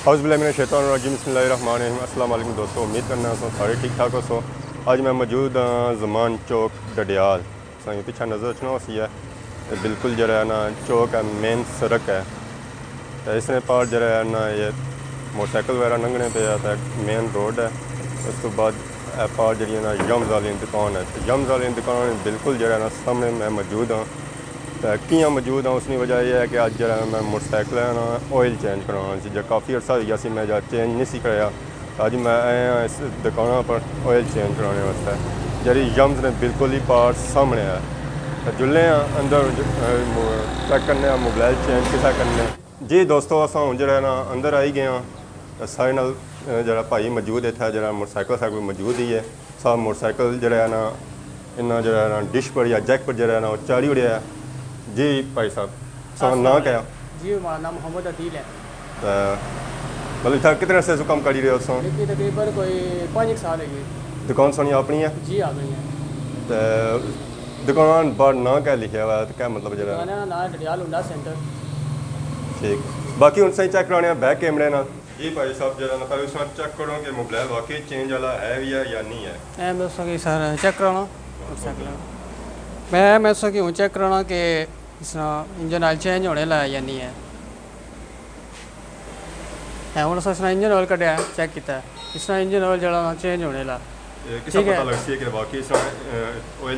हाउसबिल्लाहिमिनश्शैतानिर्रजीम बिस्मिल्लाहिर्रहमानिर्रहीम। अस्सलाम वालेकुम दोस्तों, उम्मीद करना सो सारे ठीक ठाक हो। आज मैं मौजूद हाँ जमान चौक डडियाल साईं पीछे नज़र रखना सी है बिल्कुल जरा है ना चौक है, मेन सड़क है। तो इसने पार जरा है ना ये मोटरसाइकिल वगैरह लंघने पे आता है, मेन रोड है। उस तो बाद पार जी ना यम्स वाली दुकान है। तो यम्स वाली दुकान बिल्कुल जरा ना सामने मैं मौजूद हाँ। तो कियाँ मौजूद हाँ उसकी वजह यह है कि अज जरा मैं मोटरसाइकिल है ना ऑयल चेंज करवाना सी, जो काफ़ी अर्सा हो गया सी मैं जब चेंज नहीं सी कराया। अज मैं आया इस दुकान पर ऑयल चेंज कराने वास्ते। जी यम्स ने बिल्कुल ही पार सामने है। तो जुल्ले अंदर चेक करने मोबाइल चेंज किसा करने। जी दोस्तों अस हूँ जरा ना अंदर आई गए हाँ। सारे नाल जरा भाई मौजूद इतना जरा मोटरसाइकिल मौजूद ही है। सब मोटरसाइकिल जरा ना इन्ना जरा ना डिश पर या जैक पर जरा ना चाड़ी उड़िया है। जी भाई साहब सो ना क्या जी हमारा नाम मोहम्मद अदील है। मतलब इतना कितने अरसे से काम करी रहे हो सो? तकरीबन कोई 5 साल है। दुकान सोनी अपनी है? जी आ गई है। तो दुकान पर ना क्या लिखा हुआ है तो क्या मतलब जरा ना डडियाल हुंडा सेंटर। ठीक बाकी उनसे चेक कराने बैक कैमरे ना। जी भाई साहब जरा ना पहले उसमें चेक करो कि मोबाइल वाकई चेंज वाला है भी है या नहीं है। मैं उसकी सर चेक कराना मैं उसकी हूँ चेक कराना कि इस इंजन ऑयल चेंज होने ला या नहीं है। हूँ अस इसने इंजन ऑयल कटिया चेक किया इसना इंजन ऑयल जरा चेंज होने ला। ठीक है ऑयल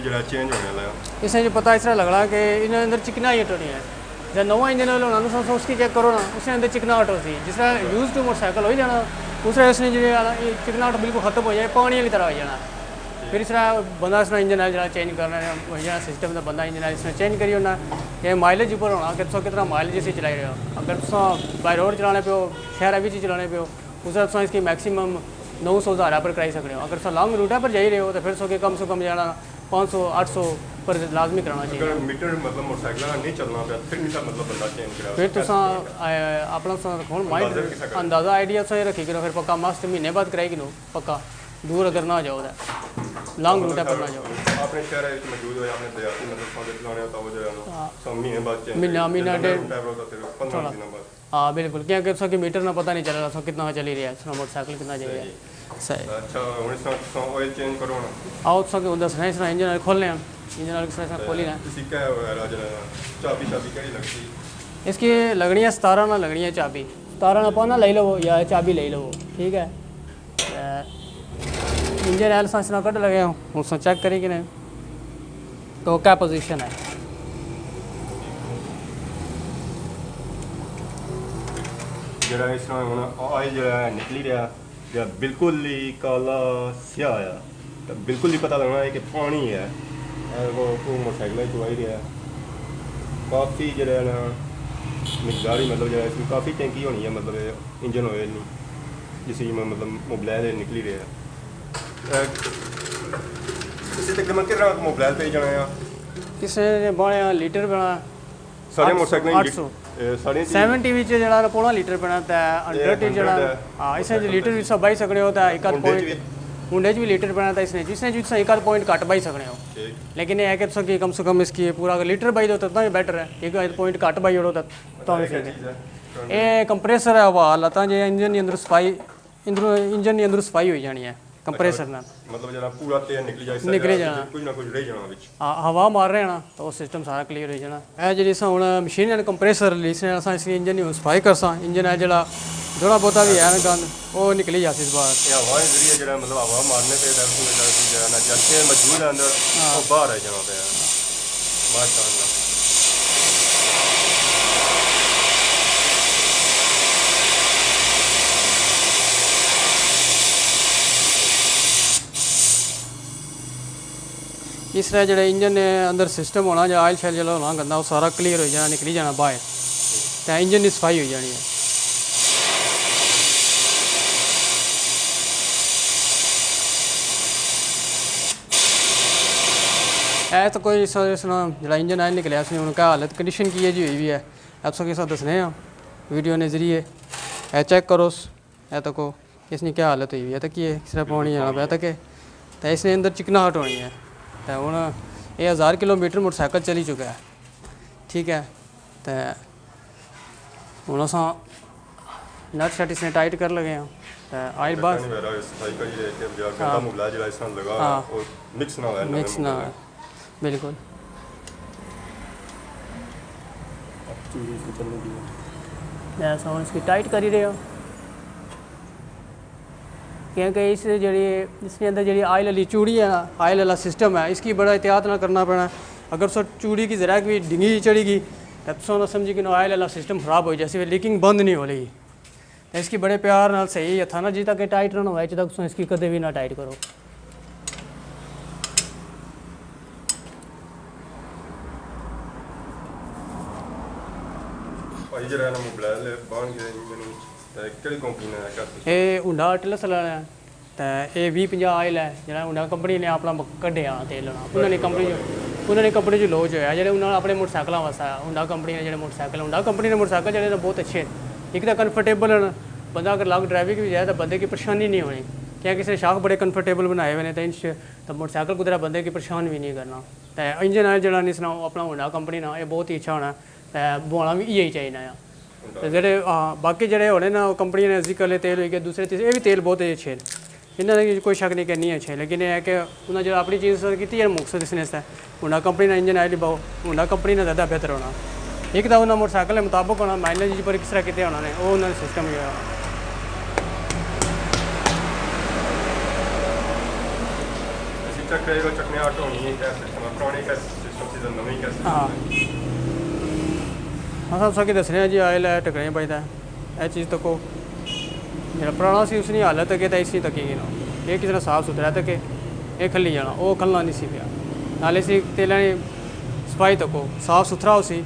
जो चेंज होने वाला है इसने जो पता इस तरह लगना कि इन अंदर चिकना ही हटोनी है। जब नवा इंजन ऑयल होना उसकी चेक करो ना उसके अंदर चिकना हटो सी जिस तरह यूज टू मोटरसाइकिल हो जाना दूसरा इसने जो चिकना हट बिल्कुल खत्म हो जाए पानी वाली तरह हो जाना। फिर इस तरह बंदा इसने इंजन ऑयल जरा चेंज करना है सिस्टम का बंदा इंजन ऑयल इसने चेंज करी होना। ये माइलेज ऊपर होना कि तुम कितना माइलेज इसी चलाई रहे हो। अगर तुम बाय रोड चलाने पे हो शहर भी चलाने पे हो उस तरह इसकी मैक्सिमम 900-1000 पर कराई सकते हो। अगर तुम लॉन्ग रूट पर जा रहे हो तो फिर सो के कम से कम जाना 500-800 पर लाजमी कराना चाहिए। अगर मीटर मतलब मोटरसाइकिल नहीं चलना पे फिर नहीं मतलब बंदा चेंज करा फिर तुम अपना माइंड अंदाज़ा आइडिया से रखी करो। फिर पक्का मस्त महीने बाद कराई कि पक्का दूर अगर ना जाओ लॉन्ग रूट पर ना जाओ। अपने शहर में मौजूद हो अपने दयाती मतलब सादे चलाने होता वो जो है महीने बाद चेंज महीना डेढ़ 15 दिन बाद। हाँ बिल्कुल क्योंकि उसका मीटर ना पता नहीं चल रहा कितना चली रहा है मोटरसाइकिल कितना चल रहा है। सही अच्छा ऑयल चेंज करो ना आओ तो दसना इसना इंजन ऑयल खोलने हम इंजन ऑयल किस तरह खोली ना चाबी कड़ी लगती इसकी लगनी है 17 ना लगनी है चाबी 17 ना पाना ले लो या चाबी ले लो। ठीक है इंजन ऑयल से कट लगे हूँ उसमें चेक करें कि नहीं तो क्या पोजीशन है। जरा इसमें ऑयल जो है निकली रहा या बिल्कुल ही काला स्याह आया तो बिल्कुल ही पता लगना है कि पानी है वो मोटरसाइकिल चुवाई रहा है। काफ़ी जरा ना मिकदारी मतलब जरा इसमें काफ़ी टैंकी होनी है मतलब इंजन ऑयल नहीं जिससे मतलब मोबाइल निकली रहा है। इसी तकरीबन कितना मोबाइल पे जाना है किसी ने बने लीटर बना सारे मोटरसाइकिल 800 70 जो पौना लीटर पैना तो 100 जो हाँ इसने लीटर भी सब बही सकते हो तो एक आध पॉइंट हुंडे भी लीटर पैना था इसने जिसने जिसने एक आध पॉइंट घट बही सकते हो। लेकिन यह है कि तुम कम से कम इसकी पूरा अगर लीटर बही दो तो भी बेटर है एक आध पॉइंट घट बही ओड़ो तो ये कंप्रेसर है हवा हाल तो जो इंजन अंदर सफाई इंजन अंदर सफाई हो जानी है कंप्रेसर ना मतलब जरा पूरा तेल निकली जाना कुछ ना कुछ रह जाना विच हवा मार रहे हैं ना तो सिस्टम सारा क्लीयर हो जाना है। जी हम मशीन एंड कंप्रेसर रिलीज ने इसकी इंजन सफाई करसा इंजन है जो थोड़ा बहुता भी है ना गंद वो निकली जाती इस बार हवा जरिए जो मतलब हवा मारने पे जल मौजूद है अंदर वो बाहर है जहाँ पे माशाअल्लाह। इस तरह जो इंजन अंदर सिस्टम होना जो आयल शैल जो होना गंदा वो सारा क्लीयर हो जाना निकली जाना बाहर तो इंजन की सफाई हो जानी है। ऐ तो कोई जो इंजन आयल निकलिया इसने उन्होंने क्या हालत कंडीशन की है जी हुई भी है आप सबके साथ दसने हैं वीडियो ने जरिए है चेक करो है तो को इसने क्या हालत हुई है तो कि इस तरह पानी जाना पाया तक तो इसने अंदर चिकनाहट होनी है। तो हूँ ये 1000 किलोमीटर मोटरसाइकिल चली चुका है। ठीक है तो हूँ अस नट शट इसने टाइट कर लगे हैं तो ऑयल बस नहीं मेरा सफाई करी रहे कि जो गंदा मुबला जो इस तरह लगा हाँ। और मिक्स ना हो मिक्स ना हो बिल्कुल ऐसा हम इसकी टाइट कर ही रहे हो क्योंकि इस जड़ी इसके अंदर जी आयल वाली चूड़ी है ना आयल वाला सिस्टम है इसकी बड़ा एहतियात ना करना पड़ना अगर सो चूड़ी की ज़रा भी डिंगी चढ़ेगी तब सो ना समझी कि आयल वाला सिस्टम ख़राब हो जैसे लीकिंग बंद नहीं हो रही तो इसकी बड़े प्यार नाल सही है था ना जी तक टाइट ना हो तक सो इसकी कदे भी ना टाइट करो ਭਾਈ ਜਿਹੜਾ ਨਾ ਮੋਬਾਈਲ ਬਾਹਰ ਗਿਆ ਮੈਨੂੰ ਕਿਹੜੀ ਕੰਪਨੀ ਨੇ ਕਰਤੀ ਇਹ ਹੁੰਡਾ ਅਟਲਸ ਵਾਲਾ ਹੈ ਤਾਂ ਇਹ 2050 ਆਇਲ ਹੈ ਜਿਹੜਾ ਹੁੰਡਾ ਕੰਪਨੀ ਨੇ ਆਪਣਾ ਕੱਢਿਆ ਤੇਲ ਨਾ ਉਹਨਾਂ ਨੇ ਕੰਪਨੀ 'ਚ ਲੋਚ ਹੋਇਆ ਜਿਹੜੇ ਉਹਨਾਂ ਆਪਣੇ ਮੋਟਰਸਾਈਕਲਾਂ ਵਾਸਤੇ ਹੁੰਡਾ ਕੰਪਨੀ ਨੇ ਜਿਹੜੇ ਮੋਟਰਸਾਈਕਲ ਹੁੰਡਾ ਕੰਪਨੀ ਦੇ ਮੋਟਰਸਾਈਕਲ ਜਿਹੜੇ ਨੇ ਬਹੁਤ ਅੱਛੇ ਇੱਕ ਤਾਂ ਕੰਫਰਟੇਬਲ ਹਨ ਬੰਦਾ अगर लॉन्ग ड्राइविंग भी जाए तो बंदे की परेशानी नहीं होनी क्या किसी शाख बड़े कंफर्टेबल बनाए हुए हैं तो इंच तो मोटरसाइकिल कुदरा बंदे की परेशान भी नहीं करना तो इंजन आयल जरा नहीं सुनाओ अपना होना कंपनी ना ये बहुत ही अच्छा होना तो बोना भी यही चाहिए तो जेह्ड़े बाकी जेह्ड़े होने ना कंपनी ने जिक वाले तेल हो गए दूसरे तीसरे ये भी तेल बहुत ही अच्छे इन्हों की कोई शक नहीं करनी अच्छे लेकिन यह है कि उन्हें जो अपनी चीज़ की है मुकसद इसने होना कंपनी ने इंजन आयल पाओ होना कंपनी ने ज़्यादा बेहतर होना एक तो उन्होंने मोटरसाइकिल के मुताबिक होना माइलेज पर किस तरह कितने होना ने वो उन्होंने सिस्टम जो है चेक करेगा चकने आटो नहीं है क्या सिस्टम पुराने का सिस्टम से नवी का हाँ सब सके दस रहे जी आयल है टकने पाइदा यह चीज़ तको मेरा पुराना सी उसकी हालत तक तो इसी तकेगी ना ये किसी ने साफ सुथरा तके ये खली जाना वो खलना नहीं सी पिया नाले सी तेलों की सफाई तको साफ सुथरा उसी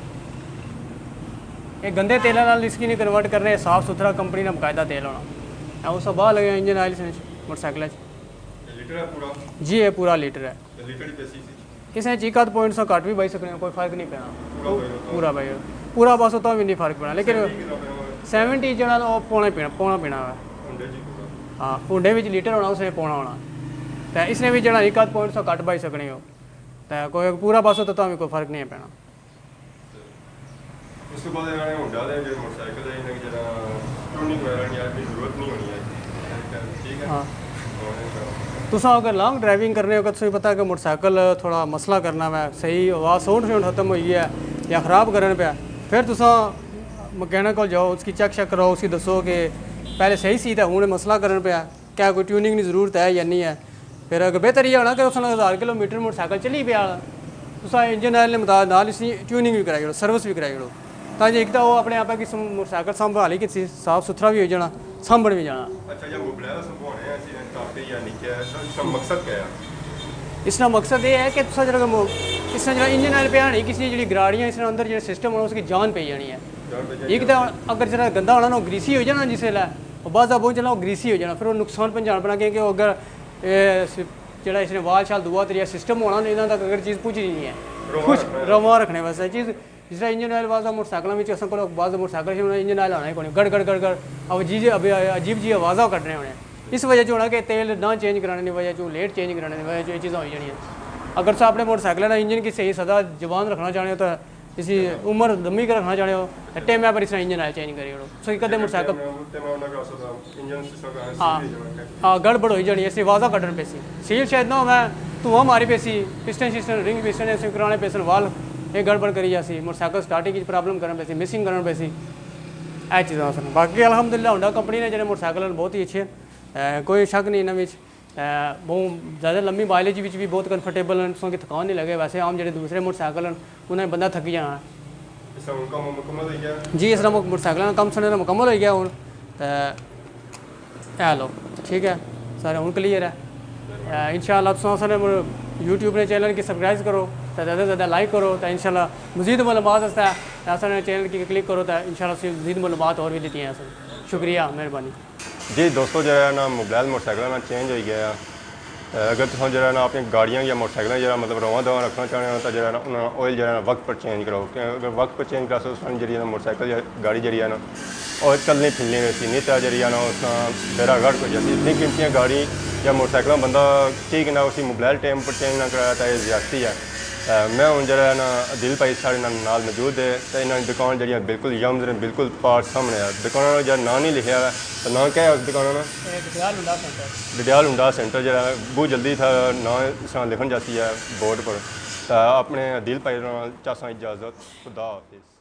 ये गंदे तेलों इसकी नहीं कन्वर्ट कर रहे साफ सुथरा कंपनी ने बाकायदा तेल होना उस बाहर लगे इंजन आयल से मोटरसाइकिल लीटर है पूरा जी ये पूरा लीटर है लीटर ही पैसी इसने चीका तो पॉइंट सौ घट भी बच सकते हैं कोई फर्क नहीं पैना पूरा भाई पूरा बस तो भी नहीं फर्क पैना लेकिन 70 जरा वो पौना पीना है हाँ हुंडे में लीटर होना उसने पौना होना तो इसने भी जरा एक आध पॉइंट सौ घट बच सकने हो तो कोई पूरा बस तो भी कोई फर्क नहीं पैना उस तो बाद इन्होंने हुंडा दे जो मोटरसाइकिल है इन्हें जरा ट्यूनिंग वगैरह यार की जरूरत नहीं होनी है ठीक है हाँ तुसा अगर लॉन्ग ड्राइविंग करने हो तो पता है कि मोटरसाइकिल थोड़ा मसला करना है सही आवाज़ साउंड खत्म हुई है या ख़राब करने पे फिर तुसा मकैनिक को जाओ उसकी चेक कराओ उसकी दसो कि पहले सही सी तो हूँ मसला करने पे क्या कोई ट्यूनिंग की जरूरत है या नहीं है फिर अगर बेहतर ये होना कि उसने 1000 किलोमीटर मोटरसाइकिल चली पे तुसा इंजन आयल ने नाल इसकी ट्यूनिंग भी कराई ओड़ो सर्विस भी कराई ओड़ो ताकि एक तो वो अपने आप की मोटरसाइकिल संभाली कि साफ सुथरा भी हो जाना सामण भी जाना अच्छा जब मोबाइल संभालने हैं काफी या नहीं क्या इसका मकसद क्या है इसका मकसद ये है कि तुसा जरा इसने जरा इंजन आयल पे नहीं किसी जी गाड़ियाँ इसने अंदर जो सिस्टम होना उसकी जान पी जानी है एक तो अगर जरा गंदा होना ना ग्रीसी हो जाना जिसले बाजा बहुत चलना वो ग्रीसी हो जाना फिर वो नुकसान पहुँचा पड़ा क्योंकि अगर जो इसने वाल शाल दुआ तरीका सिस्टम होना इन्हों तक अगर चीज़ पुजी नहीं है कुछ रवा रखने वास्ते चीज़ जिस तरह इंजन आयल बाज़ मोटरसाइकिलों में असल को बाज़ मोटरसाइकिल इंजन आयल आना ही कोई गड़ गड़ गड़ गड़ अब अजीब जी आवाज़ा कटने होने इस वजह से होना कि तेल ना चेंज कराने की वजह से लेट चेंज कराने की वजह से ये चीज़ें हो जानी अगर तुम अपने मोटरसाइकिल का इंजन की सही सदा जवान रखना चाहते हो तो इसी उम्र लम्बी कर रखना चाहते हो तो टाइम पर इस तरह इंजन आयल चेंज करी ओड़ो सो कदे मोटरसाइकिल हाँ गड़बड़ हो जानी ऐसी आवाज़ा कटन पैसी सील शायद ना मैं धुआं मारी पैसी पिस्टन शिस्टन रिंग पिस्टन ऐसे कराने पैसन वाल ये गड़बड़ करी जासी मोटरसाइकिल स्टार्टिंग की प्रॉब्लम करने पैसी मिसिंग करने पैसी यह चीज़ा सन बाकी अलहमदुलिल्लाह होंडा कंपनी ने जो मोटरसाइकिल बहुत ही अच्छे कोई शक नहीं इन्होंने बहुत ज़्यादा लंबी माइलेज भी बहुत कंफर्टेबल हैं उसकी थकान नहीं लगे वैसे आम जो दूसरे मोटरसाइकिल हैं उन्हें बंदा थकी जाना जी इस तरह मोटरसाइकिल का कम सुनने मुकम्मल हो गया हूँ तो लो ठीक है सारे हूँ क्लीयर है इंशाअल्लाह तुम यूट्यूब ने चैनल की सब्सक्राइब करो तो ज़्यादा से ज़्यादा लाइक करो तो इंशाल्लाह मज़ीद मालूमात है ऐसा चैनल की क्लिक करो तो इंशाल्लाह मज़ीद मालूमात और भी देती हैं शुक्रिया मेहरबानी जी दोस्तों जो है ना मोबाइल मोटरसाइकिल ना चेंज हो गया अगर तुम जो है ना अपनी गाड़ियाँ या मोटरसाइकिल जो मतलब रवा दवा रखना चाहते हो तो जो है ना उन्हें ऑयल जो है ना वक्त पर चेंज करो अगर वक्त पर चेंज करो तो जी मोटरसाइकिल या गाड़ी जी है ना और चलनी फिरनी वैसी नहीं तो जी ना उस बेरा गर्क हो जाती इतनी कीमती गाड़ी या मोटरसाइकिल बंदा ठीक ना उसी मोबाइल टाइम पर चेंज ना कराया तो ये ज्यादती है मैं हूँ जरा ना दिल भाई साढ़े नाल मौजूद है तो इन्होंने दुकान जी बिल्कुल यम्स ने बिल्कुल पास सामने है दुकान जरा नाम नहीं लिखा है तो ना क्या है उस दुकान ना डडियाल हुंडा सेंटर जरा बहुत जल्दी था ना इस लिखन जाती है बोर्ड पर तो अपने दिल भाई चासा इजाज़त खुदा हाफिज़।